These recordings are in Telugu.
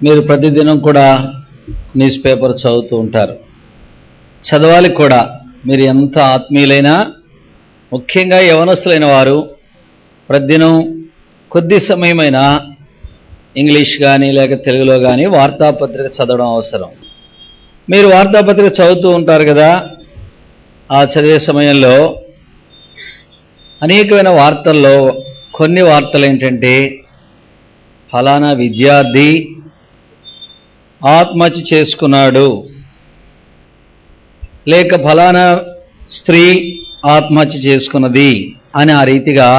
మీరు ప్రతిదినం కూడా న్యూస్ పేపర్ చదువుతూ ఉంటారు. చదవాలి కూడా. మీరు ఎంత ఆత్మీయులైనా, ముఖ్యంగా యవనస్తులైన వారు ప్రతిదినం కొద్ది సమయమైనా ఇంగ్లీష్ కానీ లేక తెలుగులో కానీ వార్తాపత్రిక చదవడం అవసరం. మీరు వార్తాపత్రిక చదువుతూ ఉంటారు కదా, ఆ చదివే సమయంలో అనేకమైన వార్తల్లో కొన్ని వార్తలు ఏంటంటే, ఫలానా విద్యార్థి ఆత్మహత్య చేసుకున్నాడు, లేక ఫలానా స్త్రీ ఆత్మహత్య చేసుకున్నది అని ఆ రీతిగా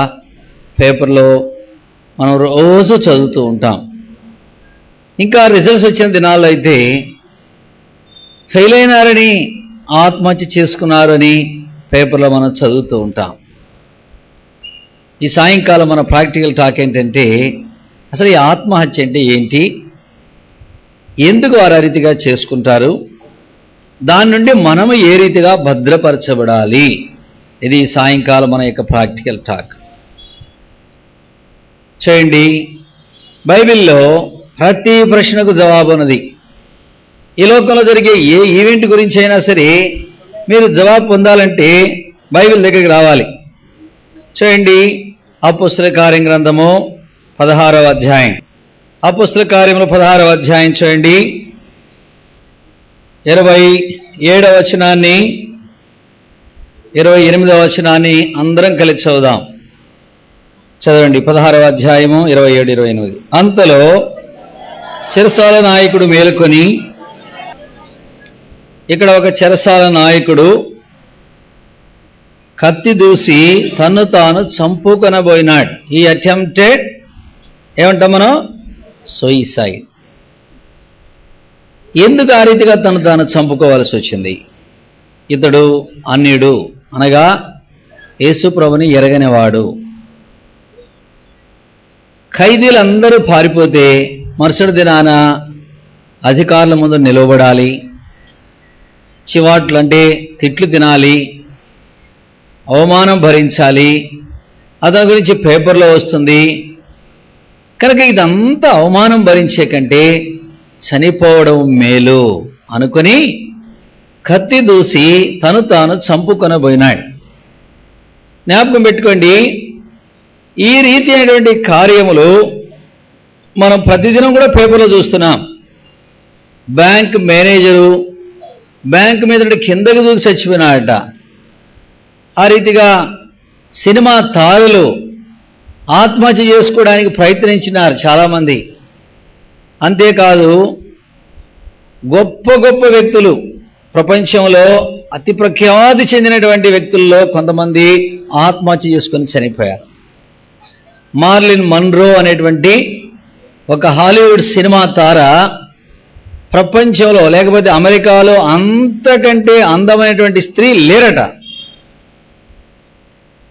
పేపర్లో మనం రోజు చదువుతూ ఉంటాం. ఇంకా రిజల్ట్స్ వచ్చిన దినాల్లో అయితే ఫెయిల్ అయినారని, ఆత్మహత్య చేసుకున్నారని పేపర్లో మనం చదువుతూ ఉంటాం. ఈ సాయంకాలం మన ప్రాక్టికల్ టాక్ ఏంటంటే, అసలు ఈ ఆత్మహత్య అంటే ఏంటి, ఎందుకు వారు ఆ రీతిగా చేసుకుంటారు, దాని నుండి మనము ఏ రీతిగా భద్రపరచబడాలి, ఇది సాయంకాలం మన యొక్క ప్రాక్టికల్ టాక్. చూడండి, బైబిల్లో ప్రతి ప్రశ్నకు జవాబు ఉన్నది. ఈ లోకంలో జరిగే ఏ ఈవెంట్ గురించి అయినా సరే మీరు జవాబు పొందాలంటే బైబిల్ దగ్గరికి రావాలి. చూడండి, అపోస్తల కార్యం గ్రంథము 16వ అధ్యాయం. అపోస్తల కార్యములు 16వ అధ్యాయం చూడండి, 27వ వచనాన్ని 28వ వచనాన్ని అందరం కలిసి చదువుదాం. చదవండి. 16వ అధ్యాయము 27, 28. అంతలో చెరసాల నాయకుడు మేలుకొని, ఇక్కడ ఒక చెరసాల నాయకుడు కత్తి దూసి తన్ను తాను చంపుకొనబోయినాడు. ఈ అటెంప్టెడ్ ఏమంటాం మనం, సూయిసైడ్. ఎందుకు ఆ రీతిగా తను తాను చంపుకోవాల్సి వచ్చింది? ఇతడు అన్యుడు, అనగా యేసు ప్రభుని ఎరగనివాడు. ఖైదీలందరూ పారిపోతే మరుసటి దినాన అధికారుల ముందు నిలవబడాలి, చివాట్లు అంటే తిట్లు తినాలి, అవమానం భరించాలి, అతని గురించి పేపర్లో వస్తుంది. కనుక ఇదంతా అవమానం భరించే కంటే చనిపోవడం మేలు అనుకుని కత్తి దూసి తను తాను చంపుకొనబోయినాడు. జ్ఞాపకం పెట్టుకోండి, ఈ రీతి అయినటువంటి కార్యములు మనం ప్రతిదినం కూడా పేపర్లో చూస్తున్నాం. బ్యాంక్ మేనేజరు బ్యాంక్ మీద కిందకి దూకి చచ్చిపోయినాడట. ఆ రీతిగా సినిమా తారలు ఆత్మహత్య చేసుకోవడానికి ప్రయత్నించినారు చాలామంది. అంతేకాదు, గొప్ప గొప్ప వ్యక్తులు, ప్రపంచంలో అతి ప్రఖ్యాతి చెందినటువంటి వ్యక్తుల్లో కొంతమంది ఆత్మహత్య చేసుకొని చనిపోయారు. మార్లిన్ మన్రో అనేటువంటి ఒక హాలీవుడ్ సినిమా తార ప్రపంచంలో లేకపోతే అమెరికాలో అంతకంటే అందమైనటువంటి స్త్రీ లేరట.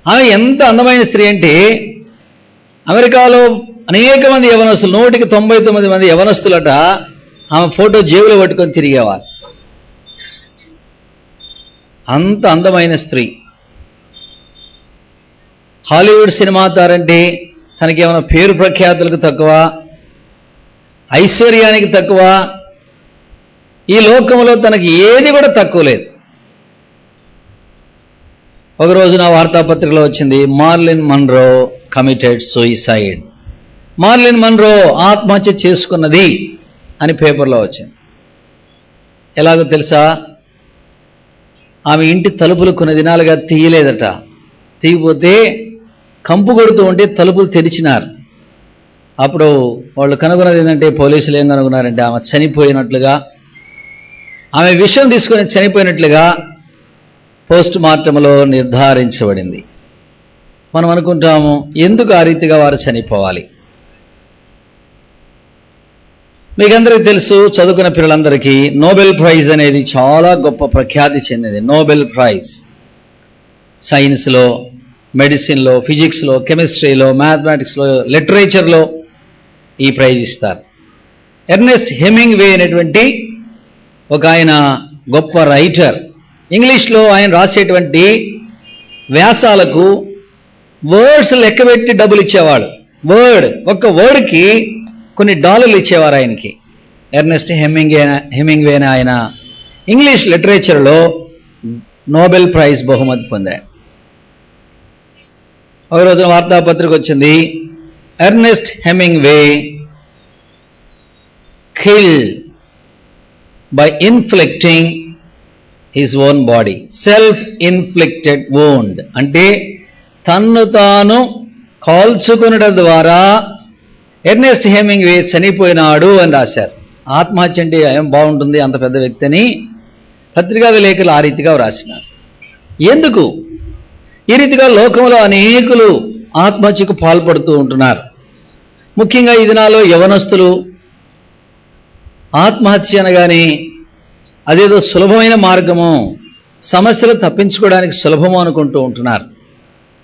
ఆమె ఎంత అందమైన స్త్రీ అంటే, అమెరికాలో అనేక మంది యవనస్తులు, 199 మంది యవనస్తులట ఆమె ఫోటో జేబులో పట్టుకొని తిరిగేవారు. అంత అందమైన స్త్రీ. హాలీవుడ్ సినిమా తారంటే తనకేమైనా పేరు ప్రఖ్యాతులకు తక్కువ, ఐశ్వర్యానికి తక్కువ, ఈ లోకంలో తనకి ఏది కూడా తక్కువ లేదు. ఒకరోజు నా వార్తాపత్రికలో వచ్చింది, marlin Munro committed suicide. Marlin Munro ఆత్మహత్య చేసుకున్నది అని పేపర్లో వచ్చింది. ఎలాగో తెలుసా, ఆమె ఇంటి తలుపులు కొన్ని దినాలుగా తీయలేదట. తీయపోతే కంపు కొడుతూ ఉంటే తలుపులు తెరిచినారు. అప్పుడు వాళ్ళు కనుగొన్నది ఏంటంటే, పోలీసులు ఏం కనుగొన్నారంటే ఆమె చనిపోయినట్లుగా, ఆమె విషం తీసుకొని చనిపోయినట్లుగా పోస్ట్ మార్టంలో నిర్ధారించబడింది. మనం అనుకుంటాము, ఎందుకు ఆ రీతిగా వారు చనిపోవాలి? మీకందరికీ తెలుసు, చదువుకున్న పిల్లలందరికీ నోబెల్ ప్రైజ్ అనేది చాలా గొప్ప ప్రఖ్యాతి చెందింది. నోబెల్ ప్రైజ్ సైన్స్లో, మెడిసిన్లో, ఫిజిక్స్లో, కెమిస్ట్రీలో, మ్యాథమెటిక్స్లో, లిటరేచర్లో ఈ ప్రైజ్ ఇస్తారు. ఎర్నెస్ట్ హెమింగ్వే అనేటువంటి ఒక ఆయన గొప్ప రైటర్, ఇంగ్లీష్లో ఆయన రాసేటువంటి వ్యాసాలకు వర్డ్స్ లెక్కబెట్టి డబ్బులు ఇచ్చేవాడు. ఒక్క వర్డ్కి కొన్ని $లు ఇచ్చేవారు ఆయనకి. ఎర్నెస్ట్ హెమింగ్వేనే ఆయన ఇంగ్లీష్ లిటరేచర్లో నోబెల్ ప్రైజ్ బహుమతి పొందాడు. ఒక రోజున వార్తాపత్రిక వచ్చింది, Ernest Hemingway killed by inflicting his own body, self inflicted wound. అంటే తన్ను తాను కాల్చుకునడం ద్వారా ఎర్నెస్ట్ హెమింగ్వే చనిపోయినాడు అని రాశారు. ఆత్మహత్య అంటే ఏం బాగుంటుంది, అంత పెద్ద వ్యక్తి అని పత్రికా విలేకరులు ఆ రీతిగా వ్రాసినారు. ఎందుకు? ఈ రీతిగా లోకంలో అనేకులు ఆత్మహత్యకు పాల్పడుతూ ఉంటున్నారు. ముఖ్యంగా ఈ దినాల్లో యవనస్తులు ఆత్మహత్య అనగానే అదేదో సులభమైన మార్గము, సమస్యలు తప్పించుకోవడానికి సులభము అనుకుంటూ ఉంటున్నారు.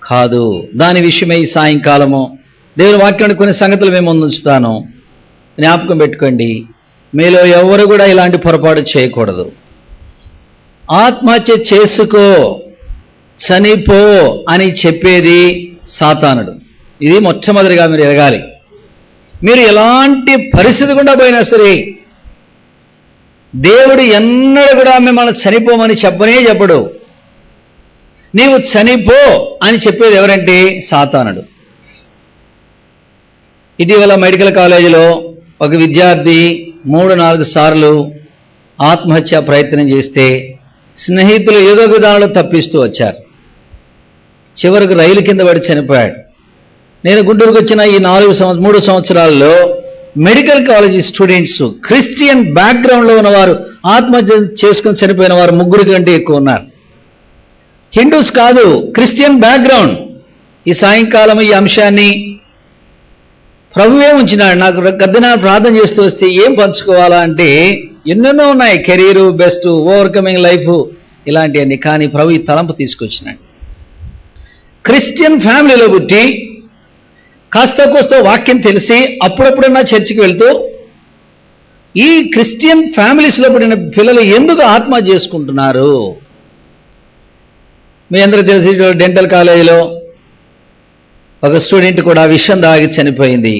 కాదు. దాని విషయమై ఈ సాయంకాలము దేవుని వాక్యాన్ని కొన్ని సంగతులు మేము ముందుంచుతాను. జ్ఞాపకం పెట్టుకోండి, మీలో ఎవరు కూడా ఇలాంటి పొరపాటు చేయకూడదు. ఆత్మహత్య చేసుకో, చనిపో అని చెప్పేది సాతానుడు. ఇది మొట్టమొదటిగా మీరు ఎరగాలి. మీరు ఎలాంటి పరిస్థితి గుండా పోయినా సరే దేవుడు ఎన్నడూ కూడా మిమ్మల్ని చనిపోమని చెప్పడు. నీవు చనిపో అని చెప్పేది ఎవరంటే సాతానుడు. ఇటీవల మెడికల్ కాలేజీలో ఒక విద్యార్థి 3-4 సార్లు ఆత్మహత్య ప్రయత్నం చేస్తే స్నేహితులు ఏదో ఒక విధానంలో తప్పిస్తూ వచ్చారు. చివరకు రైలు కింద పడి చనిపోయాడు. నేను గుంటూరుకు వచ్చిన ఈ 3 సంవత్సరాల్లో మెడికల్ కాలేజీ స్టూడెంట్స్, క్రిస్టియన్ బ్యాక్గ్రౌండ్లో ఉన్నవారు, ఆత్మహత్య చేసుకుని చనిపోయిన వారు 3 కంటే ఎక్కువ ఉన్నారు. హిందూస్ కాదు, క్రిస్టియన్ బ్యాక్గ్రౌండ్. ఈ సాయంకాలం ఈ అంశాన్ని ప్రభువే ఉంచినాడు. నాకు గద్దెనా ప్రార్థన చేస్తూ వస్తే ఏం పంచుకోవాలా అంటే ఎన్నెన్నో ఉన్నాయి, కెరీరు, బెస్ట్, ఓవర్కమింగ్ లైఫ్, ఇలాంటివన్నీ. కానీ ప్రభు ఈ తలంపు తీసుకొచ్చినాడు. క్రిస్టియన్ ఫ్యామిలీలో పుట్టి కాస్త కోస్త వాక్యం తెలిసి అప్పుడప్పుడన్నా చర్చికి వెళ్తూ ఈ క్రిస్టియన్ ఫ్యామిలీస్లో పుట్టిన పిల్లలు ఎందుకు ఆత్మహత్య చేసుకుంటున్నారు? మీ అందరూ తెలిసి డెంటల్ కాలేజీలో ఒక స్టూడెంట్ కూడా విషం తాగి చనిపోయింది.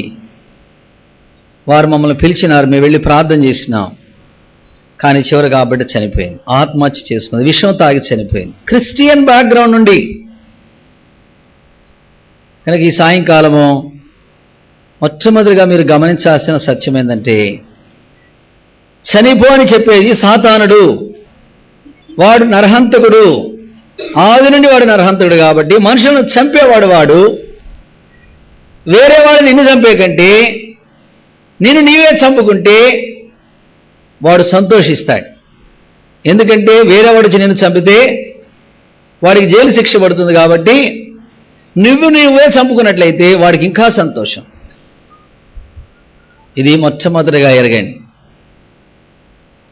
వారు మమ్మల్ని పిలిచినారు, మేము వెళ్ళి ప్రార్థన చేసినాం. కానీ చివరి కాబట్టి చనిపోయింది, ఆత్మహత్య చేసుకుంది, విషం తాగి చనిపోయింది, క్రిస్టియన్ బ్యాక్గ్రౌండ్ నుండి. కనుక ఈ సాయంకాలము మొట్టమొదటిగా మీరు గమనించాల్సిన సత్యం ఏంటంటే, చనిపో అని చెప్పేది సాతానుడు. వాడు నరహంతకుడు, ఆది నుండి వాడు నరహంతకుడు. కాబట్టి మనుషులను చంపేవాడు వాడు. వేరే వాడు నిన్ను చంపే కంటే నిన్ను నీవే చంపుకుంటే వాడు సంతోషిస్తాడు. ఎందుకంటే వేరే వాడు నిన్ను చంపితే వాడికి జైలు శిక్ష పడుతుంది. కాబట్టి నువ్వే చంపుకున్నట్లయితే వాడికి ఇంకా సంతోషం. ఇది మొట్టమొదటిగా ఎరగండి.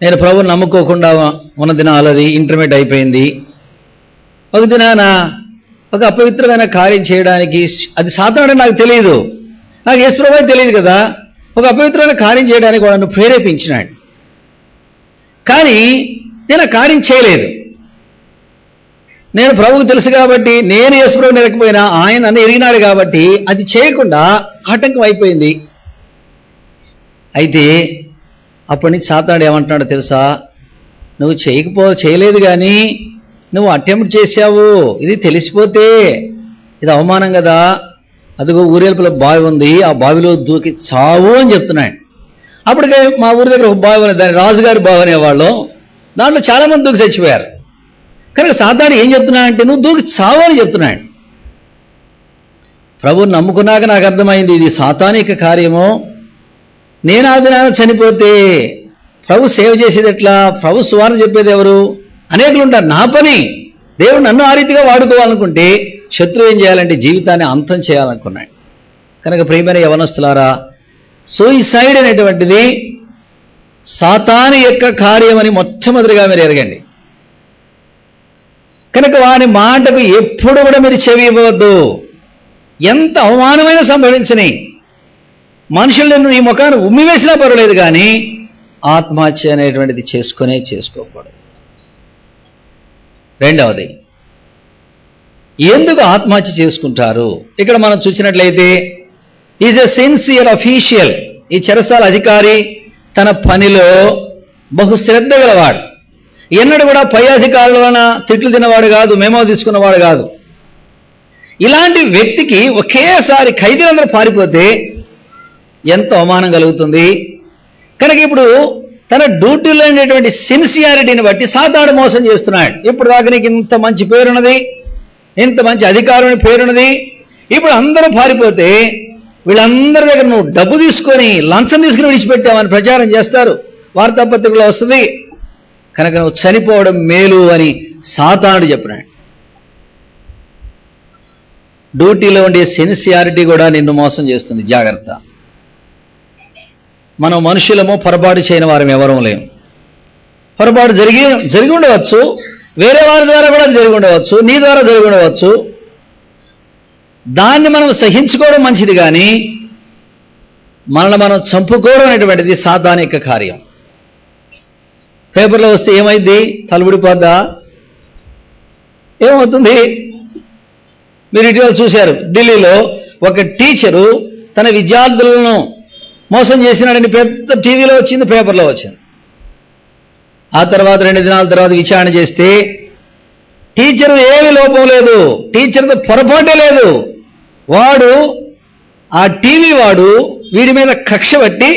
నేను ప్రభువుని నమ్ముకోకుండా ఉన్న దినాలు, అది ఇంటర్మీడియట్ అయిపోయింది. ఒక దినాన ఒక అపవిత్రమైన కార్యం చేయడానికి, అది సాతానుడు నాకు తెలియదు, నాకు యేసు ప్రభువే తెలియదు కదా, ఒక అపవిత్రమైన కార్యం చేయడానికి వాడు ప్రేరేపించినాడు. కానీ నేను ఆ కార్యం చేయలేదు. నేను ప్రభువుకు తెలుసు కాబట్టి, నేను యేసు ప్రభువుని ఎరగకపోయినా ఆయన నన్ను ఎరిగినాడు కాబట్టి అది చేయకుండా ఆటంకం అయిపోయింది. అయితే అప్పటి నుంచి సాతానుడు ఏమంటున్నాడో తెలుసా? నువ్వు చేయలేదు కానీ నువ్వు అటెంప్ట్ చేశావు, ఇది తెలిసిపోతే ఇది అవమానం కదా. అదిగో ఊరేల్పుల బావి ఉంది, ఆ బావిలో దూకి చావు అని చెప్తున్నాడు. అప్పటికే మా ఊరి దగ్గర ఒక బావి ఉంది, దాని రాజుగారి బావి అనేవాళ్ళు. దాంట్లో చాలామంది దూకి చచ్చిపోయారు. కనుక సాతానుడు ఏం చెప్తున్నాడంటే నువ్వు దూకి చావు అని చెప్తున్నాడు. ప్రభువుని నమ్ముకున్నాక నాకు అర్థమైంది ఇది సాతానిక కార్యము. నేను ఆ దినాన చనిపోతే ప్రభు సేవ చేసేది ఎట్లా? ప్రభు సువార్త చెప్పేది ఎవరు? అనేకులు ఉంటారు. నా పని దేవుడు నన్ను ఆ రీతిగా వాడుకోవాలనుకుంటే శత్రువు ఏం చేయాలంటే జీవితాన్ని అంతం చేయాలనుకున్నాడు. కనుక ప్రియమైన యవనస్తులారా, సూయిసైడ్ అనేటువంటిది సాతాను యొక్క కార్యం అని మొట్టమొదటిగా మీరు ఎరగండి. కనుక వాని మాటకు ఎప్పుడు కూడా మీరు చెవి ఇవ్వవద్దు. ఎంత అవమానమైన సంభవించని మనుషులను ఈ ముఖాన్ని ఉమ్మివేసినా పర్వాలేదు, కానీ ఆత్మహత్య అనేటువంటిది చేసుకోకూడదు. రెండవది, ఎందుకు ఆత్మహత్య చేసుకుంటారు? ఇక్కడ మనం చూసినట్లయితే ఈజ్ ఎ సిన్సియర్ అఫీషియల్. ఈ చెరసాల అధికారి తన పనిలో బహుశ్రద్ధ గలవాడు. ఎన్నడూ కూడా పై అధికారుల వలన తిట్లు తిన్నవాడు కాదు, మెమో తీసుకున్నవాడు కాదు. ఇలాంటి వ్యక్తికి ఒకేసారి ఖైదీలందరూ పారిపోతే ఎంత అవమానం కలుగుతుంది. కనుక ఇప్పుడు తన డ్యూటీలో ఉండేటువంటి సిన్సియారిటీని బట్టి సాతాను మోసం చేస్తున్నాడు. ఇప్పుడు దాకా నీకు ఇంత మంచి పేరున్నది, ఇంత మంచి అధికారుని పేరున్నది, ఇప్పుడు అందరూ పారిపోతే వీళ్ళందరి దగ్గర నువ్వు డబ్బు తీసుకొని లంచం తీసుకుని విడిచిపెట్టామని ప్రచారం చేస్తారు, వార్తాపత్రికలో వస్తుంది. కనుక నువ్వు చనిపోవడం మేలు అని సాతానుడు చెప్పినాడు. డ్యూటీలో ఉండే సిన్సియారిటీ కూడా నిన్ను మోసం చేస్తుంది, జాగ్రత్త. మనం మనుషులము, పొరపాటు చేయని వారం ఎవరూ లేము. పొరపాటు జరిగి ఉండవచ్చు, వేరే వారి ద్వారా కూడా జరిగి ఉండవచ్చు, నీ ద్వారా జరిగి ఉండవచ్చు. దాన్ని మనం సహించుకోవడం మంచిది, కానీ మనల్ని మనం చంపుకోవడం అనేటువంటిది సాతాను యొక్క కార్యం. పేపర్లో వస్తే ఏమైంది? తలబడిపోద్దా? ఏమవుతుంది? మీరు ఇటీవల చూశారు, ఢిల్లీలో ఒక టీచరు తన విద్యార్థులను మోసం చేసినాడని పెద్ద టీవీలో వచ్చింది, పేపర్లో వచ్చింది. ఆ తర్వాత 2 దినాల తర్వాత విచారణ చేస్తే టీచరు ఏమీ లోపం లేదు, టీచర్తో పొరపాటే లేదు. వాడు ఆ టీవీ వాడు వీడి మీద కక్ష పట్టి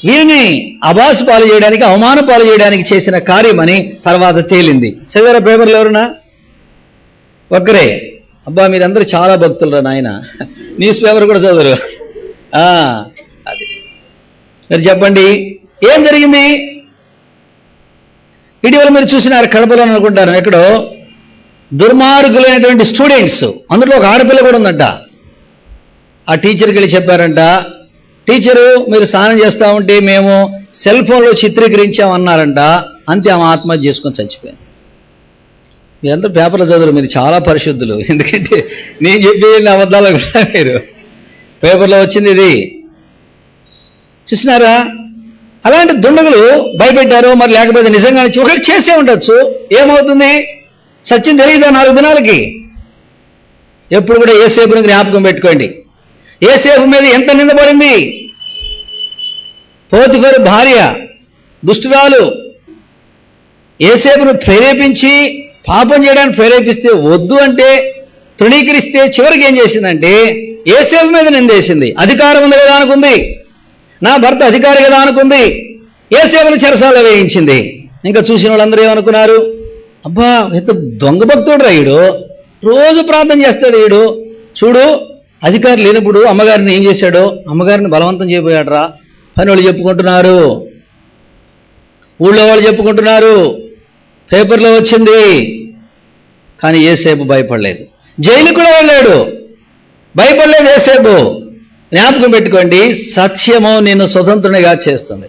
వీరిని అబాసు పాలు చేయడానికి, అవమాన పాలు చేయడానికి చేసిన కార్యమని తర్వాత తేలింది. చదివారా పేపర్లో ఎవరున్నా? ఒక్కరే. అబ్బా మీరందరూ చాలా భక్తులు నాయన, న్యూస్ పేపర్ కూడా చదవరు. అది మీరు చెప్పండి, ఏం జరిగింది? ఇటీవల మీరు చూసినారు, కడపలో అనుకుంటారు, ఎక్కడో దుర్మార్గులైనటువంటి స్టూడెంట్స్, అందులో ఒక ఆడపిల్ల కూడా ఉందంట. ఆ టీచర్కి వెళ్ళి చెప్పారంట, టీచరు మీరు స్నానం చేస్తూ ఉంటే మేము సెల్ ఫోన్లో చిత్రీకరించామన్నారంట. అంతే, ఆమె ఆత్మహత్య చేసుకొని చచ్చిపోయింది. మీరందరూ పేపర్లో చదువురు, మీరు చాలా పరిశుద్ధులు, ఎందుకంటే నేను చెప్పే అబద్ధాలు కూడా మీరు పేపర్లో వచ్చింది. ఇది చూసినారా? అలాంటి దుండగులు భయపెట్టారు, మరి లేకపోతే నిజంగానే ఒకటి చేసే ఉండొచ్చు. ఏమవుతుంది? సత్యం తెలియదా 4 దినాలకి? ఎప్పుడు కూడా యేసేపుని జ్ఞాపకం పెట్టుకోండి. యేసేపు మీద ఎంత నిందపడింది? పోతిఫరు భార్య దుష్టురాలు యేసేపును ప్రేరేపించి పాపం చేయడానికి ప్రేరేపిస్తే, వద్దు అంటే తృణీకరిస్తే చివరికి ఏం చేసిందంటే యేసేపు మీద నిందేసింది. అధికారం ఉంది కదా అనుకుంది, నా భర్త అధికారి కదా అనుకుంది, యేసేపును చెరసాలలో వేయించింది. ఇంకా చూసిన వాళ్ళందరూ ఏమనుకున్నారు? అబ్బా ఎంత దొంగ భక్తుడు రా ఈడు, రోజు ప్రార్థన చేస్తాడు ఈడు, చూడు అధికారి లేనప్పుడు అమ్మగారిని ఏం చేశాడో, అమ్మగారిని బలవంతం చేయబోయాడు రా. పని వాళ్ళు చెప్పుకుంటున్నారు, ఊళ్ళో వాళ్ళు చెప్పుకుంటున్నారు, పేపర్లో వచ్చింది. కానీ యేసేపు భయపడలేదు, జైలుకు కూడా వెళ్ళాడు, భయపడలేదు యేసేపు. జ్ఞాపకం పెట్టుకోండి, సత్యము నిన్ను స్వతంత్రునిగా చేస్తుంది.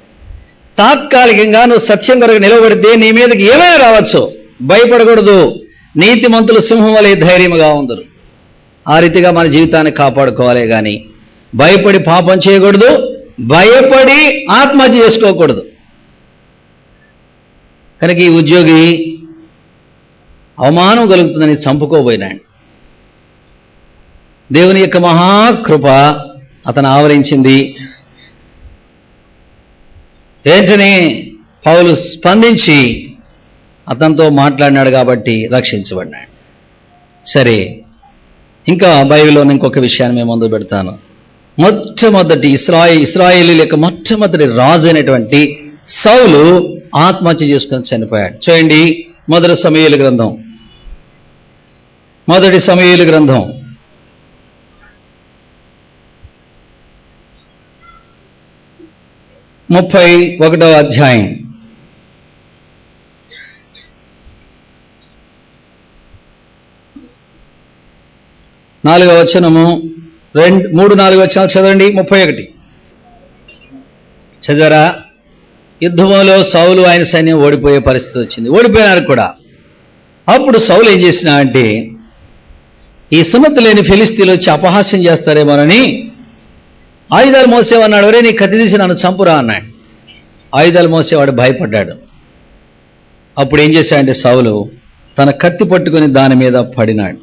తాత్కాలికంగా నువ్వు సత్యం కొరకు నిలబడితే నీ మీదకి ఏమైనా రావచ్చు, భయపడకూడదు. నీతిమంతులు సింహం వలె ధైర్యముగా ఉందరు. ఆ రీతిగా మన జీవితాన్ని కాపాడుకోవాలి, కానీ భయపడి పాపం చేయకూడదు, భయపడి ఆత్మహత్య చేసుకోకూడదు. కనుక ఈ ఉద్యోగి అవమానం కలుగుతుందని చంపుకోబోయినాడు. దేవుని యొక్క మహాకృప అతను ఆవరించింది. వెంటనే పౌలు స్పందించి అతనితో మాట్లాడినాడు కాబట్టి రక్షించబడినాడు. సరే, ఇంకా బైబిల్లో ఇంకొక విషయాన్ని మేము ముందు పెడతాను. మొట్టమొదటి ఇశ్రాయేలీల యొక్క మొట్టమొదటి రాజు అయినటువంటి సౌలు ఆత్మహత్య చేసుకొని చనిపోయాడు. చూడండి, మొదటి సమూయేలు గ్రంథం 31వ అధ్యాయం 4వ వచనము 3-4 వచనాలు చదవండి. 31 చదవరా? యుద్ధంలో సౌలు ఆయన సైన్యం ఓడిపోయే పరిస్థితి వచ్చింది, ఓడిపోయినారు కూడా. అప్పుడు సౌలు ఏం చేసినా అంటే, ఈ సున్నతి లేని ఫిలిస్తీన్లు వచ్చి అపహాస్యం చేస్తారేమోనని ఆయుధాలు మోసేవన్నాడు. ఒరే నీ కత్తి తీసి నన్ను చంపురా అన్నాడు. ఆయుధాలు మోసేవాడు భయపడ్డాడు. అప్పుడు ఏం చేశాడంటే సౌలు తన కత్తి పట్టుకుని దాని మీద పడినాడు,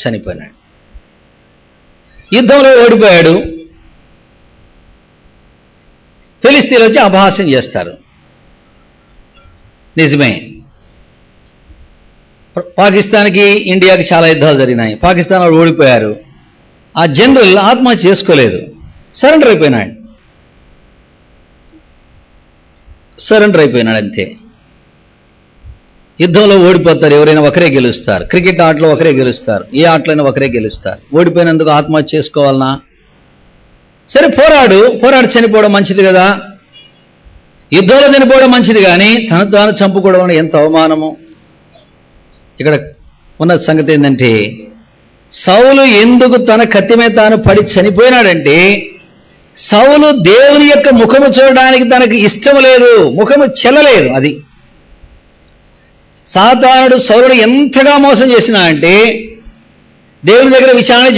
చనిపోయినాడు. యుద్ధంలో ఓడిపోయాడు. ఫిలిస్తీన్లు వచ్చి అపహాస్యం చేస్తారు. నిజమే, పాకిస్తాన్కి ఇండియాకి చాలా యుద్ధాలు జరిగినాయి. పాకిస్తాన్ వాళ్ళు ఓడిపోయారు. ఆ జనరల్ ఆత్మహత్య చేసుకోలేదు, సరెండర్ అయిపోయినాడు అంతే. యుద్ధంలో ఓడిపోతారు ఎవరైనా, ఒకరే గెలుస్తారు. క్రికెట్ ఆటలో ఒకరే గెలుస్తారు, ఏ ఆటలైనా ఒకరే గెలుస్తారు. ఓడిపోయినందుకు ఆత్మహత్య చేసుకోవాలనా? సరే, పోరాడు చనిపోవడం మంచిది కదా, యుద్ధంలో చనిపోవడం మంచిది, కానీ తను తాను చంపుకోవడం వల్ల ఎంత అవమానము. ఇక్కడ ఉన్న సంగతి ఏంటంటే, సౌలు ఎందుకు తన కత్తి మీద తాను పడి చనిపోయినాడంటే, సౌలు దేవుని యొక్క ముఖము చూడడానికి తనకు ఇష్టం లేదు, ముఖము చెల్లలేదు. అది సాతానుడు సౌలుడు ఎంతగా మోసం చేసినా అంటే, దేవుని దగ్గర విచారణ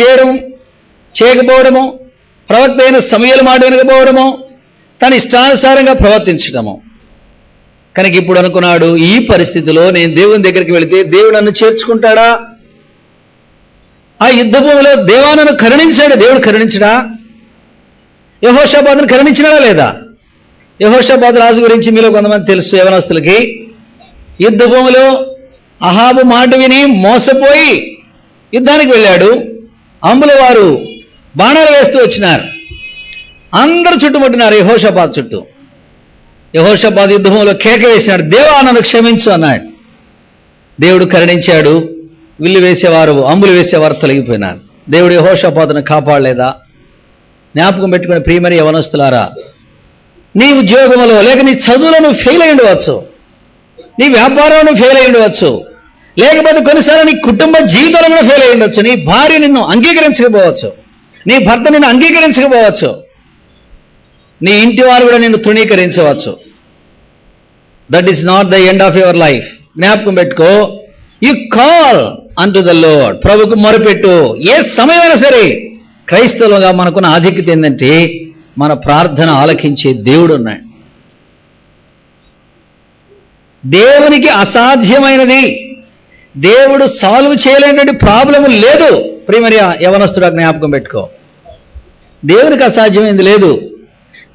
చేయకపోవడము, ప్రవక్త అయిన సమూయేలు మాట వినకపోవడము, తన ఇష్టానుసారంగా ప్రవర్తించడము. కనుక ఇప్పుడు అనుకున్నాడు, ఈ పరిస్థితిలో నేను దేవుని దగ్గరికి వెళితే దేవుడు నన్ను చేర్చుకుంటాడా? ఆ యుద్ధ భూమిలో దేవా నన్ను కరుణించాడు, దేవుడు కరుణించడా? యెహోషాపాతును కరుణించినాడా లేదా? యెహోషాపాతు రాజు గురించి మీలో కొంతమంది తెలుసు, యవనస్తులకి. యుద్ధ భూమిలో అహాబు మాట విని మోసపోయి యుద్ధానికి వెళ్ళాడు. అంబుల వారు బాణాలు వేస్తూ వచ్చినారు, అందరూ చుట్టుముట్టినారు యెహోషాపాతు చుట్టూ. యెహోషాపాతు యుద్ధ భూమిలో కేక వేసినాడు, దేవా నన్ను క్షమించు అన్నాడు. దేవుడు కరుణించాడు. విల్లు వేసేవారు, అంబులు వేసేవారు తొలగిపోయినారు. దేవుడు యెహోషాపాతును కాపాడలేదా? జ్ఞాపకం పెట్టుకుని ప్రియమరి యవనస్తులారా, నీ ఉద్యోగంలో లేక నీ చదువులో నువ్వు ఫెయిల్ అయి ఉండవచ్చు, నీ వ్యాపారంలో నువ్వు ఫెయిల్ అయి ఉండవచ్చు, లేకపోతే కొన్నిసార్లు నీ కుటుంబ జీవితంలో కూడా ఫెయిల్ అయి ఉండొచ్చు. నీ భార్య నిన్ను అంగీకరించకపోవచ్చు, నీ భర్త నిన్ను అంగీకరించకపోవచ్చు, నీ ఇంటి వారు కూడా నిన్ను తృణీకరించవచ్చు. That is not the end of your life. జ్ఞాపకం పెట్టుకో, you call unto the Lord, ప్రభుకు మొరపెట్టు. ఏ సమయమైనా సరే. క్రైస్తవులుగా మనకున్న ఆధిక్యత ఏంటంటే, మన ప్రార్థన ఆలకించే దేవుడు ఉన్నాడు. దేవునికి అసాధ్యమైనది, దేవుడు సాల్వ్ చేయలేనటువంటి ప్రాబ్లము లేదు. ప్రియమరి యవనస్తుడా, జ్ఞాపకం పెట్టుకో, దేవునికి అసాధ్యమైనది లేదు,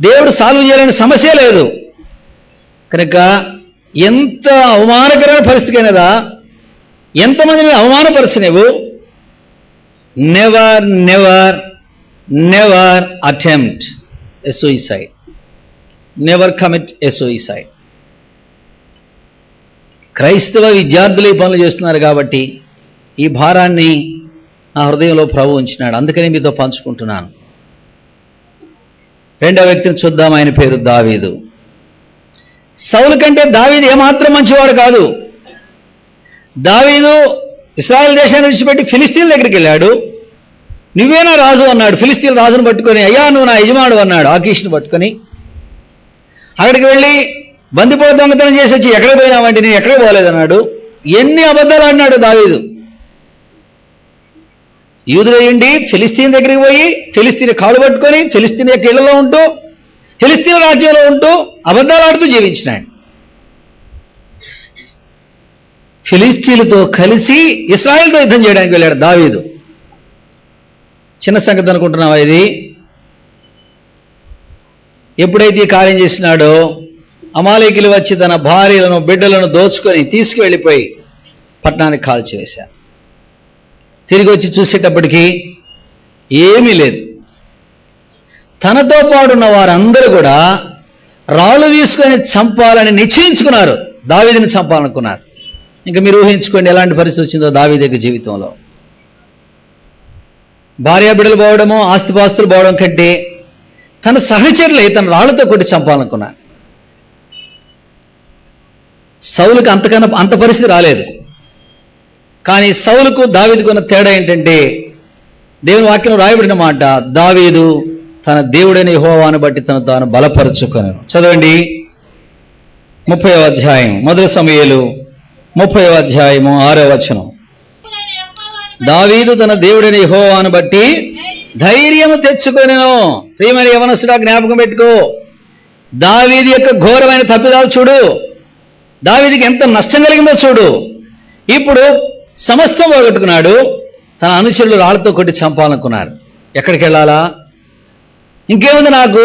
దేవుడు సాల్వ్ చేయలేని సమస్య లేదు. కనుక ఎంత అవమానకరమైన పరిస్థితి అయినదా, ఎంతమందిని అవమానపరచనివ్వు, never never never attempt a suicide, never commit a suicide. క్రైస్తవ విద్యార్థులు ఈ పనులు చేస్తున్నారు కాబట్టి ఈ భారాన్ని నా హృదయంలో ప్రభు ఉంచినాడు, అందుకని మీతో పంచుకుంటున్నాను. రెండవ వ్యక్తిని చూద్దాం. ఆయన పేరు దావీదు. సౌలు కంటే దావీదు ఏమాత్రం మంచివాడు కాదు. దావీదు ఇశ్రాయేల్ దేశాన్ని విడిచిపెట్టి ఫిలిస్తీన్ దగ్గరికి వెళ్ళాడు. నువ్వేనా రాజు అన్నాడు. ఫిలిస్తీన్ రాజును పట్టుకొని, అయ్యా నువ్వు నా యజమానుడు అన్నాడు. ఆకీష్ను పట్టుకొని అక్కడికి వెళ్ళి బందిపోటు దొంగతనం చేసి వచ్చి, ఎక్కడ పోయినావంటే నేను ఎక్కడ పోలేదన్నాడు. ఎన్ని అబద్ధాలు అన్నాడు దావీదు. యూదుడయ్యుండి ఫిలిస్తీన్ దగ్గరికి పోయి ఫిలిస్తీన్ కాళ్ళు పట్టుకొని ఫిలిస్తీన్ యొక్క ఇళ్లలో ఉంటూ ఫిలిస్తీన్ రాజ్యంలో ఉంటూ అబద్ధాలు ఆడుతూ జీవించినాడు. ఫిలిస్తీన్లతో కలిసి ఇశ్రాయేలుతో యుద్ధం చేయడానికి వెళ్ళాడు దావీదు. చిన్న సంగతి అనుకుంటున్నావా ఇది? ఎప్పుడైతే ఈ కార్యం చేసినాడో అమాలేకీయులు వచ్చి తన భార్యలను బిడ్డలను దోచుకొని తీసుకువెళ్ళిపోయి పట్టణానికి కాల్చివేశారు. తిరిగి వచ్చి చూసేటప్పటికీ ఏమీ లేదు. తనతో పాటున్న వారందరూ కూడా రాళ్ళు తీసుకొని చంపాలని నిశ్చయించుకున్నారు, దావీదుని చంపాలనుకున్నారు. ఇంకా మీరు ఊహించుకోండి ఎలాంటి పరిస్థితి వచ్చిందో దావీదు యొక్క జీవితంలో. భార్య బిడ్డలు పోవడము, ఆస్తిపాస్తులు పోవడం కంటే తన సహచరులే తన రాళ్లతో కొట్టి చంపాలనుకున్నారు. సౌలుకు అంత పరిస్థితి రాలేదు. కానీ సౌలుకు దావీదుకున్న తేడా ఏంటంటే, దేవుని వాక్యం రాయబడిన మాట, దావీదు తన దేవుడైన యెహోవాను బట్టి తను తాను బలపరుచుకొనెను. చదవండి 30వ అధ్యాయం, మొదటి సమూయేలు 30వ అధ్యాయము 6వ వచనం. దావీదు తన దేవుడైన యెహోవాను బట్టి ధైర్యము తెచ్చుకొనెను. ప్రియమైన యవనస్తుడా, జ్ఞాపకం పెట్టుకో, దావీదు యొక్క ఘోరమైన తప్పిదాలు చూడు, దావీదుకి ఎంత నష్టం కలిగిందో చూడు. ఇప్పుడు సమస్తం పోగొట్టుకున్నాడు. తన అనుచరులు రాళ్లతో కొట్టి చంపాలనుకున్నారు. ఎక్కడికి వెళ్ళాలా? ఇంకేముంది నాకు,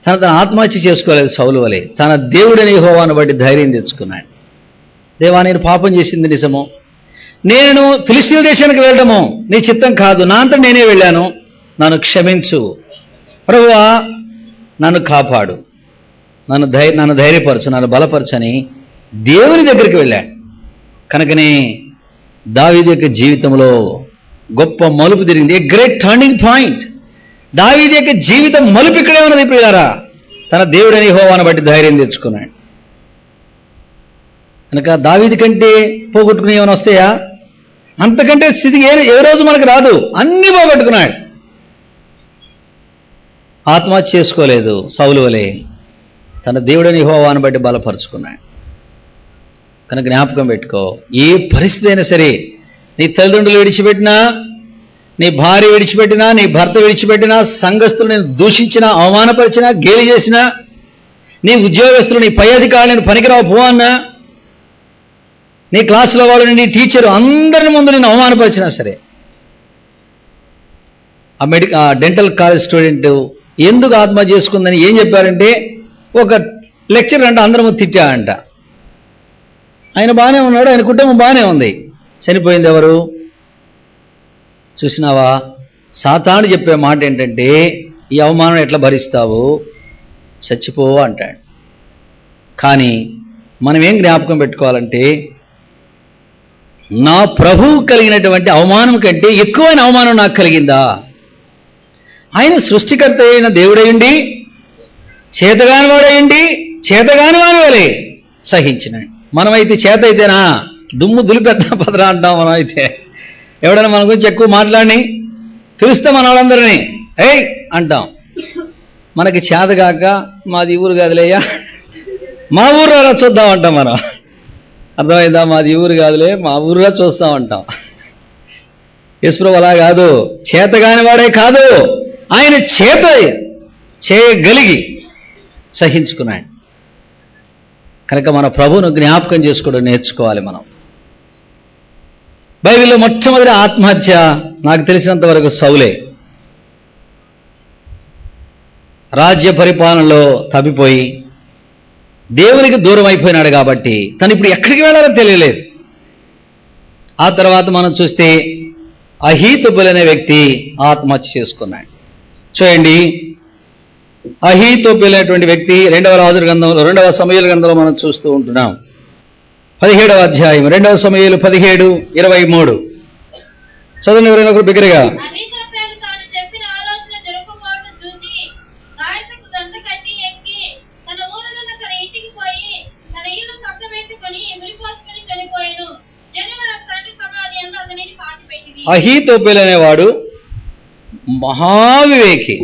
తన ఆత్మహత్య చేసుకోలేదు సౌలు వలె, తన దేవుడని యెహోవాను బట్టి ధైర్యం తెచ్చుకున్నాడు. దేవా, నేను పాపం చేసింది నిజము, నేను ఫిలిష్తీయుల దేశానికి వెళ్ళడము నీ చిత్తం కాదు, నా అంతా నేనే వెళ్ళాను, నన్ను క్షమించు ప్రభువా, నన్ను కాపాడు, నన్ను ధైర్యపరచు, నన్ను బలపరచని దేవుని దగ్గరికి వెళ్ళాడు. కనుకనే దావీదు యొక్క జీవితంలో గొప్ప మలుపు తిరిగింది. A great turning point. దావీదు యొక్క జీవితం మలుపు ఇక్కడే ఉన్నది ప్రియులారా. తన దేవుడని యెహోవాను బట్టి ధైర్యం తెచ్చుకున్నాడు. కనుక దావీదు కంటే పోగొట్టుకుని ఏమైనా వస్తాయా? అంతకంటే స్థితి ఏ రోజు మనకు రాదు. అన్నీ పోగొట్టుకున్నాడు. ఆత్మహత్య చేసుకోలేదు సౌలు వలె, తన దేవుడని యెహోవాను బట్టి బలపరుచుకున్నాడు. కనుక జ్ఞాపకం పెట్టుకో, ఏ పరిస్థితి అయినా సరే, నీ తల్లిదండ్రులు విడిచిపెట్టినా, నీ భార్య విడిచిపెట్టినా, నీ భర్త విడిచిపెట్టినా, సంఘస్థులు నేను దూషించినా, అవమానపరిచినా, గేలి చేసినా, నీ ఉద్యోగస్తులు, నీ పై అధికారులను పనికిరావు పో అన్నా, నీ క్లాసులో వాళ్ళు, నీ టీచరు అందరిని ముందు నేను అవమానపరిచినా సరే, ఆ డెంటల్ కాలేజ్ స్టూడెంట్ ఎందుకు ఆత్మహత్య చేసుకుందని ఏం చెప్పారంటే, ఒక లెక్చర్ అంట అందరము తిట్టా అంట. ఆయన బాగానే ఉన్నాడు, ఆయన కుటుంబం బాగానే ఉంది. చనిపోయింది ఎవరు? చూసినావా? సాతాను చెప్పే మాట ఏంటంటే, ఈ అవమానం ఎట్లా భరిస్తావు, చచ్చిపో అంటాడు. కానీ మనం ఏం జ్ఞాపకం పెట్టుకోవాలంటే, నా ప్రభువు కలిగినటువంటి అవమానం కంటే ఎక్కువైన అవమానం నాకు కలిగిందా? ఆయన సృష్టికర్త అయిన దేవుడయుండి, చేతగాని వాడయుండి, చేతగాని వాని వలె సహించినాడు. మనమైతే చేత అయితేనా దుమ్ము దులిపెద్ద పదరా అంటాం. మనం అయితే ఎవడైనా మన గురించి ఎక్కువ మాట్లాడి పిలుస్తే మన వాళ్ళందరినీ ఏయ్ అంటాం. మనకి చేతగాక మాది ఊరు కాదులేయ్యా, మా ఊరు అలా చూద్దాం అంటాం. మనం అర్థమైందా? మాది ఊరు కాదులే, మా ఊరుగా చూస్తాం అంటాం. యేసుప్రభువు అలా కాదు, చేతగాని వాడే కాదు, ఆయన చేత చేయగలిగి సహించుకున్నాడు. కనుక మన ప్రభువును జ్ఞాపకం చేసుకోవడం నేర్చుకోవాలి మనం. బైబిల్లో మొట్టమొదటి ఆత్మహత్య నాకు తెలిసినంత వరకు సౌలే. రాజ్య పరిపాలనలో తప్పిపోయి దేవునికి దూరం అయిపోయినాడు కాబట్టి తను ఇప్పుడు ఎక్కడికి వెళ్ళాలో తెలియలేదు. ఆ తర్వాత మనం చూస్తే అహీతోపెలు అనే వ్యక్తి ఆత్మహత్య చేసుకున్నాడు. చూడండి, అహీతోపెలు అనేటువంటి వ్యక్తి 2వ రాజుల గ్రంథంలో 2వ సమూయేలు గ్రంథంలో మనం చూస్తూ ఉంటున్నాం. 17వ అధ్యాయం 2వ సమూయేలు 17:23 చదవండి ఎవరైనా ఒకరు బిగ్గరగా. అహీతోపెలు అనేవాడు మహావివేకి,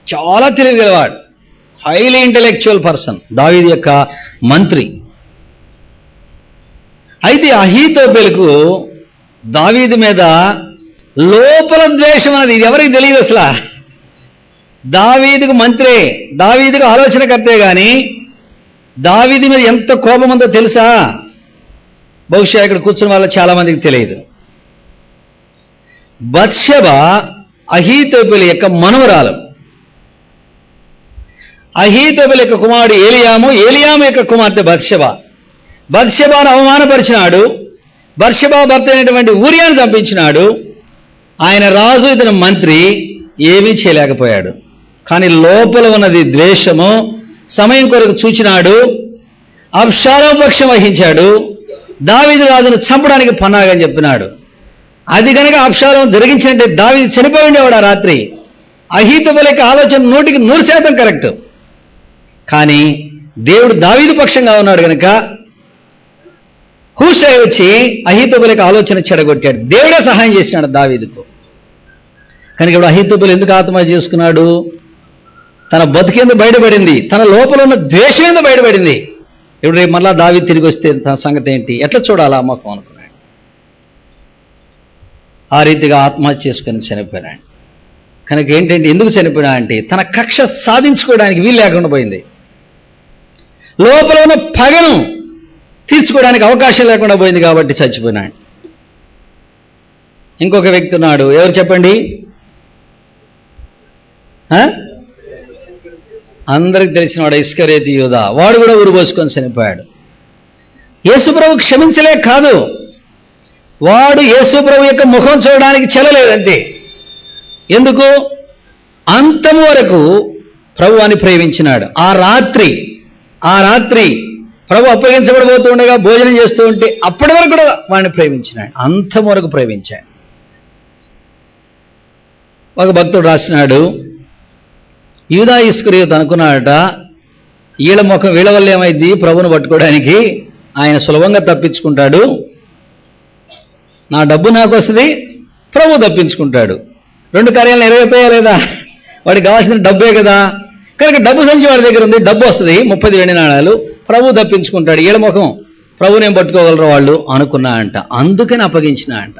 చాలా తెలివిగలవాడు, హైలీ ఇంటెలెక్చువల్ పర్సన్, దావీదు యొక్క మంత్రి. అయితే అహీతోపెలుకు దావీదు మీద లోపల ద్వేషం అనేది ఇది ఎవరికి తెలియదు అసలు. దావీదుకు మంత్రే, దావీదుకు ఆలోచనకర్తే కానీ దావీదు మీద ఎంత కోపం ఉందో తెలుసా? బహుశా ఇక్కడ కూర్చున్న వాళ్ళ చాలా మందికి తెలియదు. బత్షెబ అహీతోపెలు యొక్క మనవరాలు. అహీతోపెలు యొక్క కుమారుడు ఏలియాము, ఏలియాము యొక్క కుమార్తె బత్షెబ. బత్షెబాను అవమానపరిచినాడు. బత్షెబా భర్త అయినటువంటి ఊరియాను చంపించినాడు. ఆయన రాజు, ఇతను మంత్రి, ఏమీ చేయలేకపోయాడు. కానీ లోపల ఉన్నది ద్వేషము. సమయం కొరకు చూచినాడు, అబ్షాలోము పక్షం వహించాడు, దావీదు రాజును చంపడానికి పన్నాగని చెప్పినాడు. అది కనుక అబ్షాలోము జరిగించినట్టే దావీదు చనిపోయి ఉండేవాడు ఆ రాత్రి. అహీతోపెలు యొక్క ఆలోచన 100% కరెక్ట్. కానీ దేవుడు దావీదు పక్షంగా ఉన్నాడు కనుక హూషై వచ్చి అహీతోపెలు యొక్క ఆలోచన చెడగొట్టాడు. దేవుడే సహాయం చేసినాడు దావీదుకు. కనుక ఇప్పుడు అహీతోపెలు ఎందుకు ఆత్మహత్య చేసుకున్నాడు? తన బతుకేందుకు బయటపడింది, తన లోపల ఉన్న ద్వేషం ఎందుకు బయటపడింది. ఇప్పుడు రేపు మళ్ళా దావీదు తిరిగి వస్తే తన సంగతి ఏంటి, ఎట్లా చూడాలా అమ్మకం అనుకున్నాడు. ఆ రీతిగా ఆత్మహత్య చేసుకుని చనిపోయినాడు. కనుక ఏంటంటే ఎందుకు చనిపోయినా అంటే తన కక్ష సాధించుకోవడానికి వీలు లేకుండా పోయింది. లోపల ఉన్న పగను తీర్చుకోవడానికి అవకాశం లేకుండా పోయింది కాబట్టి చచ్చిపోయినాడు. ఇంకొక వ్యక్తి ఉన్నాడు, ఎవరు చెప్పండి? అందరికి తెలిసిన వాడు ఇస్కరియోతు యూదా, వాడు కూడా ఉరిపోసుకొని చనిపోయాడు. యేసుప్రభు క్షమించలే కాదు, వాడు యేసుప్రభు యొక్క ముఖం చూడడానికి చెల్లలేదంతే. ఎందుకు? అంతము వరకు ప్రభువాన్ని ప్రేమించినాడు. ఆ రాత్రి ప్రభు అప్పగించబడిపోతూ ఉండగా భోజనం చేస్తూ ఉంటే అప్పటి వరకు కూడా వాడిని ప్రేమించినాడు, అంతం వరకు ప్రేమించాడు. ఒక భక్తుడు రాసినాడు, యూదా ఇస్కరియోతు అనుకున్నాడట, వీళ్ళ వల్ల ఏమైంది, ప్రభువును పట్టుకోవడానికి ఆయన సులభంగా తప్పించుకుంటాడు, నా డబ్బు నాకు వస్తుంది, ప్రభు తప్పించుకుంటాడు. రెండు కార్యాలు నెరవేరుతాయా లేదా? వాడికి కావాల్సిన డబ్బే కదా, కనుక డబ్బు సంచి వాడి దగ్గర ఉంది, డబ్బు వస్తుంది 30 వెండి నాణాలు, ప్రభు తప్పించుకుంటాడు, ఈళ్ళ ముఖం ప్రభుని ఏం పట్టుకోగలరు వాళ్ళు అనుకున్నా అంట, అందుకని అప్పగించిన అంట.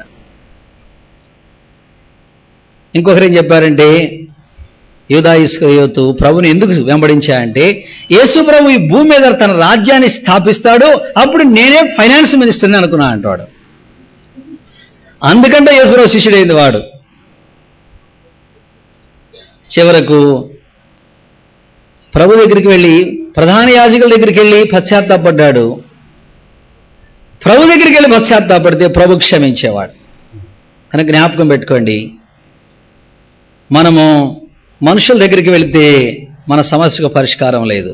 ఇంకొకరేం చెప్పారంటే, యూదా ఇస్కరియోతు ప్రభుని ఎందుకు వెంబడించాయంటే, యేసు ప్రభు ఈ భూమి మీద తన రాజ్యాన్ని స్థాపిస్తాడు, అప్పుడు నేనే ఫైనాన్స్ మినిస్టర్ని అనుకున్నా అంటాడు. అందుకంటే యేసు ప్రభు శిష్యుడైంది వాడు. చివరకు ప్రభు దగ్గరికి వెళ్ళి, ప్రధాన యాజకుల దగ్గరికి వెళ్ళి పశ్చాత్తాపడ్డాడు. ప్రభు దగ్గరికి వెళ్ళి పశ్చాత్తాపడితే ప్రభు క్షమించేవాడు. కనుక జ్ఞాపకం పెట్టుకోండి, మనము మనుషుల దగ్గరికి వెళితే మన సమస్యకు పరిష్కారం లేదు.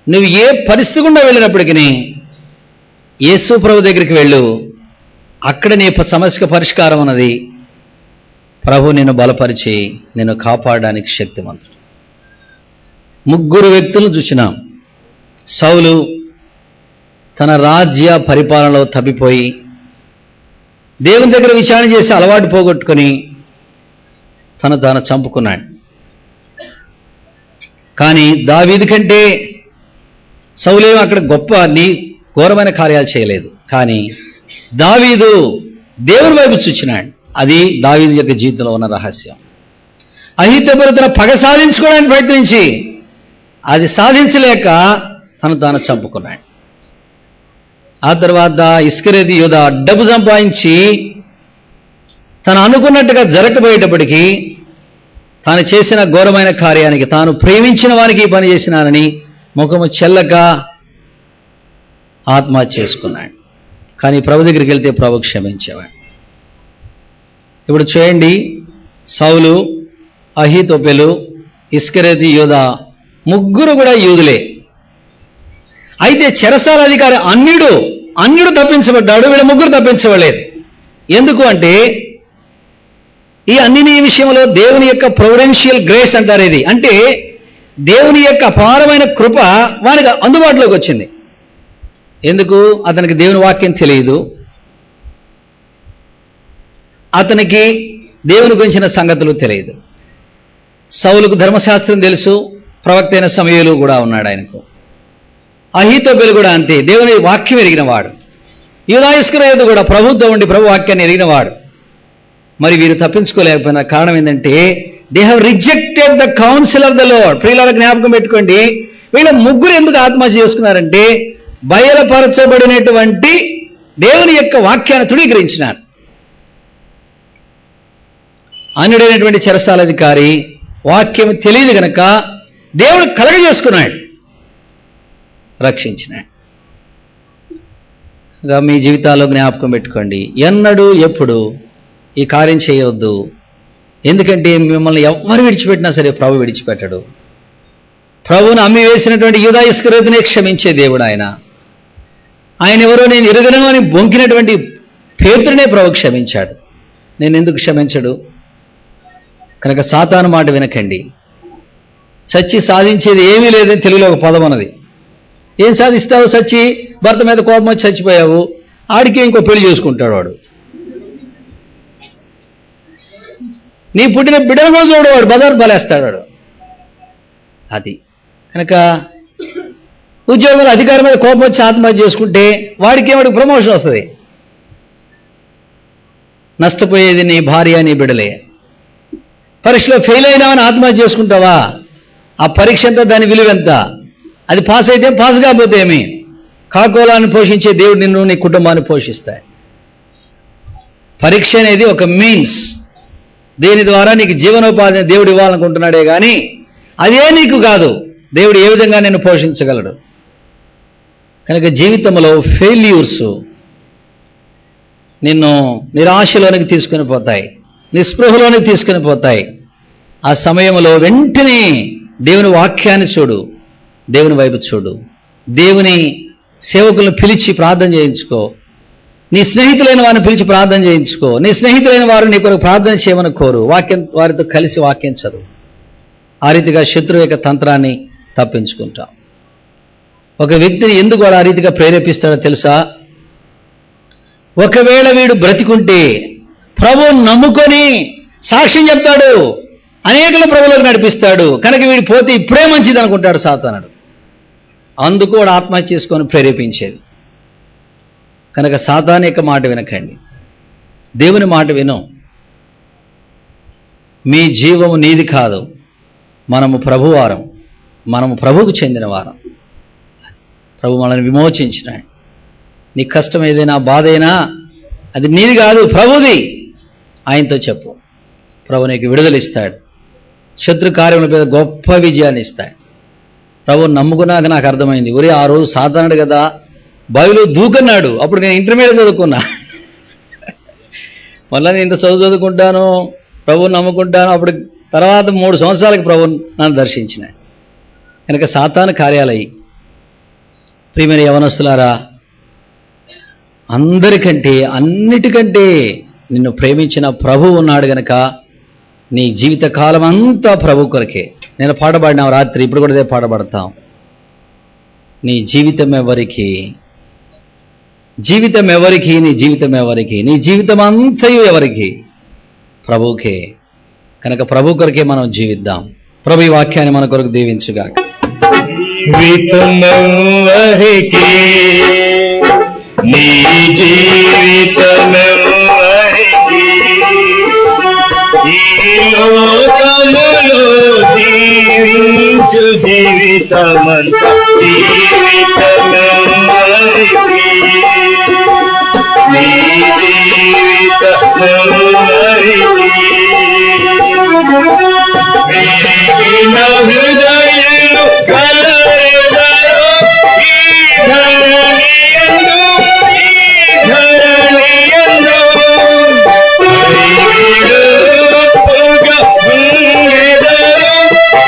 నువ్వు ఏ పరిస్థితి గుండా వెళ్ళినప్పటికీ యేసు ప్రభు దగ్గరికి వెళ్ళు, అక్కడ నీ సమస్యకు పరిష్కారం ఉన్నది. ప్రభు నిన్ను బలపరిచి నిన్ను కాపాడడానికి శక్తిమంతుడు. 3 వ్యక్తులను చూసినాం. సౌలు తన రాజ్య పరిపాలనలో తప్పిపోయి దేవుని దగ్గర విచారణ చేసి అలవాటు పోగొట్టుకొని తాను చంపుకున్నాడు. కానీ దావీదు కంటే సౌలేం అక్కడ ఘోరమైన కార్యాలు చేయలేదు. కానీ దావీదు దేవుని వైపు చూచినాడు. అది దావీదు యొక్క జీవితంలో ఉన్న రహస్యం. అహీతోపెలు తన పగ సాధించుకోవడానికి ప్రయత్నించి అది సాధించలేక తాను చంపుకున్నాడు. ఆ తర్వాత ఇస్కరియోతు యూదా డబ్బు సంపాదించి తను అనుకున్నట్టుగా జరగబోయేటప్పటికీ తాను చేసిన ఘోరమైన కార్యానికి, తాను ప్రేమించిన వారికి ఈ పని చేసినానని ముఖము చెల్లక ఆత్మహత్య చేసుకున్నాడు. కానీ ప్రభు దగ్గరికి వెళ్తే ప్రభు క్షమించేవాడు. ఇప్పుడు చూడండి, సౌలు, అహీతోపెలు, ఇస్కరియోతు యూదా 3 కూడా యూదులే. అయితే చెరసాల అధికారి అన్యుడు తప్పించబడ్డాడు, వీళ్ళ 3 తప్పించబడలేదు. ఎందుకు అంటే ఈ అన్నిని విషయంలో దేవుని యొక్క ప్రొవిడెన్షియల్ గ్రేస్ అంటారు. ఇది అంటే దేవుని యొక్క అపారమైన కృప వానికి అందుబాటులోకి వచ్చింది. ఎందుకు? అతనికి దేవుని వాక్యం తెలియదు, అతనికి దేవుని గురించిన సంగతులు తెలియదు. సౌలుకు ధర్మశాస్త్రం తెలుసు, ప్రవక్త అయిన సమూయేలు కూడా ఉన్నాడు ఆయనకు. అహీతోపెలు కూడా అంతే, దేవుని వాక్యం ఎరిగిన వాడు. యూదా ఇస్కరియోతు కూడా ప్రభుతో ఉండి ప్రభు వాక్యాన్ని ఎరిగిన వాడు. మరి వీరు తప్పించుకోలేకపోయిన కారణం ఏంటంటే they have rejected the council of the lord. ప్రియులారా జ్ఞాపకం పెట్టుకోండి, వీళ్ళ 3 ఎందుకు ఆత్మహత్య చేసుకున్నారంటే బయలుపరచబడినటువంటి దేవుని యొక్క వాక్యాన్ని తృణీకరించినారు. అన్యుడైనటువంటి చెరసాలధికారి వాక్యం తెలియదు గనక దేవుడు కలగజేసుకున్నాడు, రక్షించినాడు. మీ జీవితాల్లో జ్ఞాపకం పెట్టుకోండి, ఎన్నడూ ఎప్పుడు ఈ కార్యం చేయవద్దు. ఎందుకంటే మిమ్మల్ని ఎవరు విడిచిపెట్టినా సరే ప్రభు విడిచిపెట్టడు. ప్రభువును అమ్మి వేసినటువంటి యూదా ఇస్కరియోతునే క్షమించే దేవుడు ఆయన ఎవరో నేను ఎరుగను అని బొంకినటువంటి పేతురునే ప్రభు క్షమించాడు. నేను ఎందుకు క్షమించడు? కనుక సాతాను మాట వినకండి. సచ్చి సాధించేది ఏమీ లేదని తెలుగులో ఒక పదం అన్నది. ఏం సాధిస్తావు? సచ్చి భర్త మీద కోపం వచ్చి చచ్చిపోయావు, ఆడికి ఇంకో పెళ్లి చేసుకుంటాడు వాడు. నీ పుట్టిన బిడ్డను కూడా చూడవాడు, బజారు బలేస్తాడు వాడు. అది కనుక ఉద్యోగంలో అధికారి మీద కోపం వచ్చి ఆత్మహత్య చేసుకుంటే వాడికి ప్రమోషన్ వస్తుంది. నష్టపోయేది నీ భార్య, నీ బిడ్డలే. పరీక్షలో ఫెయిల్ అయినామని ఆత్మహత్య చేసుకుంటావా? ఆ పరీక్ష ఎంత, దాని విలువ ఎంత? అది పాస్ అయితే పాస్ కాకపోతే ఏమి? కాకోలాన్ని పోషించే దేవుడు నిన్ను, నీ కుటుంబాన్ని పోషిస్తాయి. పరీక్ష అనేది ఒక మీన్స్, దీని ద్వారా నీకు జీవనోపాధిని దేవుడు ఇవ్వాలనుకుంటున్నాడే కానీ అదే నీకు కాదు, దేవుడు ఏ విధంగా నిన్ను పోషించగలడు. కనుక జీవితంలో ఫెయిల్యూర్స్ నిన్ను నిరాశలోనికి తీసుకుని పోతాయి, నిస్పృహలోనికి తీసుకుని పోతాయి. ఆ సమయంలో వెంటనే దేవుని వాక్యాన్ని చూడు, దేవుని వైపు చూడు, దేవుని సేవకులను పిలిచి ప్రార్థన చేయించుకో, నీ స్నేహితులైన వారిని పిలిచి ప్రార్థన చేయించుకో, నీ స్నేహితులైన వారు నీ కొరకు ప్రార్థన చేయమని కోరు, వారితో కలిసి వాక్యం చదువు. ఆ రీతిగా శత్రువు యొక్క తంత్రాన్ని తప్పించుకుంటాం. ఒక వ్యక్తిని ఎందుకు వాడు ఆ రీతిగా ప్రేరేపిస్తాడో తెలుసా? ఒకవేళ వీడు బ్రతికుంటే ప్రభువును నమ్ముకొని సాక్ష్యం చెప్తాడు, అనేకుల ప్రభువులకు నడిపిస్తాడు, కనుక వీడు పోతే ఇప్పుడే మంచిది అనుకుంటాడు సాతానుడు. అందుకు వాడు ఆత్మహత్య చేసుకొని ప్రేరేపించేది. కనుక సాతాను యొక్క మాట వినకండి, దేవుని మాట విను. మీ జీవము నీది కాదు, మనము ప్రభువారం, మనము ప్రభువుకు చెందిన వారం. ప్రభు మనల్ని విమోచించినాడు. నీ కష్టం ఏదైనా, బాధ అయినా అది నీది కాదు, ప్రభుది. ఆయనతో చెప్పు, ప్రభు నీకు విడుదల ఇస్తాడు, శత్రు కార్యముల మీద గొప్ప విజయాన్ని ఇస్తాడు. ప్రభువుని నమ్ముకున్నాక నాకు అర్థమైంది, ఒరే ఆ రోజు సాతానుడు కదా బైబిలు దూకన్నాడు, అప్పుడు నేను ఇంటర్మీడియట్ చదువుకున్నా, మళ్ళీ నేను ఇంత చదువుకుంటాను, ప్రభువుని నమ్ముకుంటాను. అప్పుడు తర్వాత 3 సంవత్సరాలకి ప్రభువుని నన్ను దర్శించిన. కనుక సాతాను కార్యాలయ్యి. ప్రియమైన యవనస్తులారా, అందరికంటే అన్నిటికంటే నిన్ను ప్రేమించిన ప్రభువు ఉన్నాడు గనక నీ జీవిత కాలం అంతా ప్రభు కొరకే. నేను పాట పాడినాం రాత్రి, ఇప్పుడు కూడా అదే పాట పాడతాం. నీ జీవితం ఎవరికి, జీవితం ఎవరికి, నీ జీవితం ఎవరికి, నీ జీవితం అంతయు ఎవరికి? ప్రభువుకే. కనుక ప్రభు కొరకే మనం జీవిద్దాం. ప్రభు ఈ వాక్యాన్ని మన కొరకు దీవించుగాక. జీవితమెవరికి, నీ జీవితమెవరికి, ఈ లోకములో జీవించు జీవితమంత జీవితమెవరికి, నీ జీవితమెవరికి, విరిగిన హృదయులు కలరెదరో ఈ ధరణియందు, ఈ ధరణియందు, హరివిడుపుగా ఉండెదరో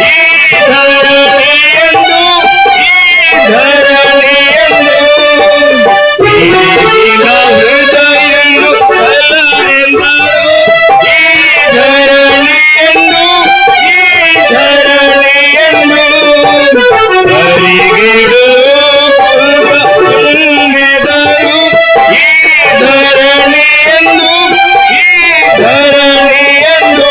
ఈ ధరణియందు, ఈ ధరణియందు, విరిగిన హృదయులు కలరెదరో ఈ ధరణియందు, ఈ ధరణియందు, హరివిడుపుగా ఉండెదరో ఈ ధరణియందు, ఈ ధరణియందు,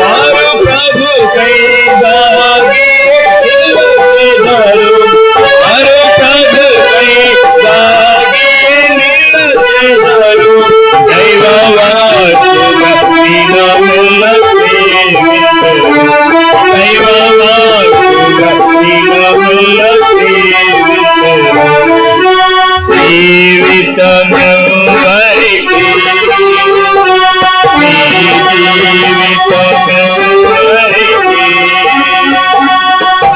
వారు ప్రభుకై దాగి నిలుచెదరు, వారు ప్రభుకై దాగి నిలుచెదరు, దైవవాక్కుగా దినముల సేవింతురు, దైవవాక్కుగా దినముల సేవింతురు. జీవితమెవరికి, నీ జీవితమెవరికి,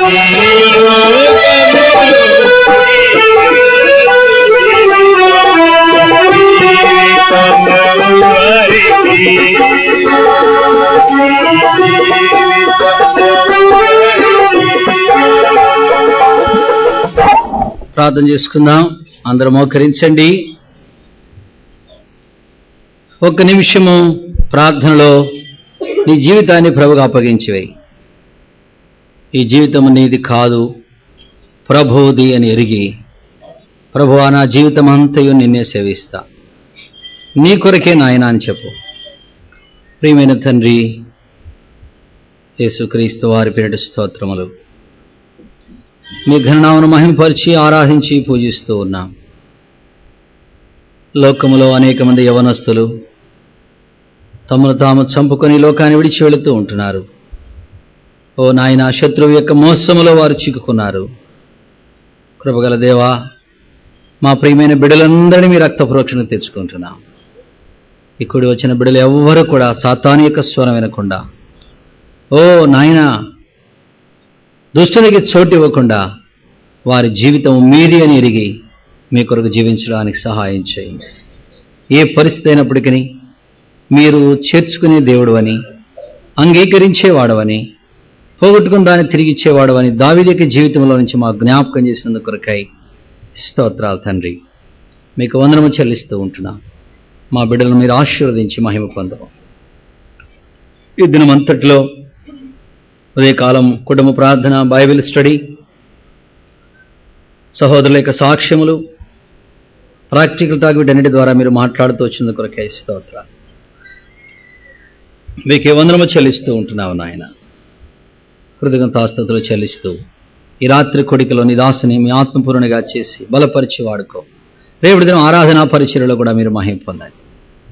ఈ లోకములో ప్రార్థన చేసుకుందాం. అందరూ మోకరించండి. ఒక్క నిమిషము ప్రార్థనలో నీ జీవితాన్ని ప్రభువుకు అప్పగించివేయి. ఈ జీవితం నీది కాదు, ప్రభువుది అని ఎరిగి, ప్రభువా నా జీవితం అంతయు నిన్నే సేవిస్తా, నీ కొరకే నాయన అని చెప్పు. ప్రియమైన తండ్రి యేసుక్రీస్తు వారి పేరిట స్తోత్రములు. మీ ఘననామను మహిమపరిచి ఆరాధించి పూజిస్తూ ఉన్నాం. లోకములో అనేక మంది యవనస్తులు తమను తాము చంపుకొని లోకాన్ని విడిచి వెళుతూ ఉంటున్నారు. ఓ నాయన, శత్రువు యొక్క మోసములో వారు చిక్కుకున్నారు. కృపగల దేవా, మా ప్రియమైన బిడ్డలందరినీ మీ రక్త ప్రోక్షణ తెచ్చుకుంటున్నాం. ఇక్కడి వచ్చిన బిడ్డలు ఎవ్వరూ కూడా సాతాను యొక్క స్వరం వినకుండా, ఓ నాయన, దుష్టునికి చోటు ఇవ్వకుండా వారి జీవితం మీది అని ఎరిగి మీ కొరకు జీవించడానికి సహాయం చేయండి. ఏ పరిస్థితి అయినప్పటికీ మీరు చేర్చుకునే దేవుడు అని, అంగీకరించేవాడవని, పోగొట్టుకుని దాన్ని తిరిగి ఇచ్చేవాడవని దావీదు జీవితంలో నుంచి మా జ్ఞాపకం చేసినందుకు కొరకై స్తోత్రాలు తండ్రి. మీకు వందనము చెల్లిస్తూ ఉంటున్నా. మా బిడ్డలను మీరు ఆశీర్వదించి మహిమ పొందవు. ఈ దినమంతట్లో ఉదయకాలం కుటుంబ ప్రార్థన, బైబిల్ స్టడీ, సహోదరుల యొక్క సాక్ష్యములు, ప్రాక్టికల్ టాక్, వీటన్నిటి ద్వారా మీరు మాట్లాడుతూ వచ్చినందుకు కొరకై స్తోత్రాలు. మీకే వందనము చెల్లిస్తూ ఉంటున్నావు నాయన. కృతజ్ఞతాస్తుతులు చెల్లిస్తూ ఈ రాత్రి కొడికలో నీ దాసుని మీ ఆత్మపూర్ణగా చేసి బలపరిచి వాడుకో. రేపటి దినం ఆరాధనా పరిచర్యలో కూడా మీరు మహిమ పొందండి.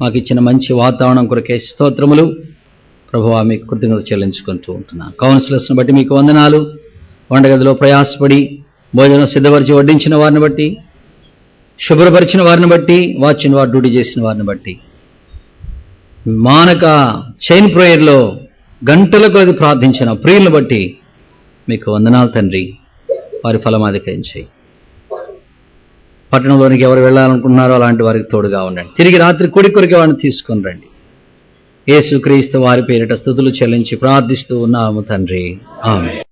మాకు ఇచ్చిన మంచి వాతావరణం కొరకే స్తోత్రములు ప్రభువా, మీకు కృతజ్ఞత చెల్లించుకుంటూ ఉంటున్నాను. కౌన్సిలర్స్ని బట్టి మీకు వందనాలు. వంటగదిలో ప్రయాసపడి భోజనం సిద్ధపరిచి వడ్డించిన వారిని బట్టి, శుభ్రపరిచిన వారిని బట్టి, వాచ్ని వారు డ్యూటీ చేసిన వారిని బట్టి, మానక చైన్ ప్రేయర్లో గంటల కొలది ప్రార్థించిన ప్రియులను బట్టి మీకు వందనాలు తండ్రి. వారి ఫలమాధికం చేయి. పట్టణంలోనికి ఎవరు వెళ్ళాలనుకుంటున్నారో అలాంటి వారికి తోడుగా ఉండండి. తిరిగి రాత్రి కొరికి వారిని తీసుకొని రండి. యేసుక్రీస్తు వారి పేరిట స్తుతులు చెల్లించి ప్రార్థిస్తూ ఉన్నాము తండ్రి. ఆమేన్.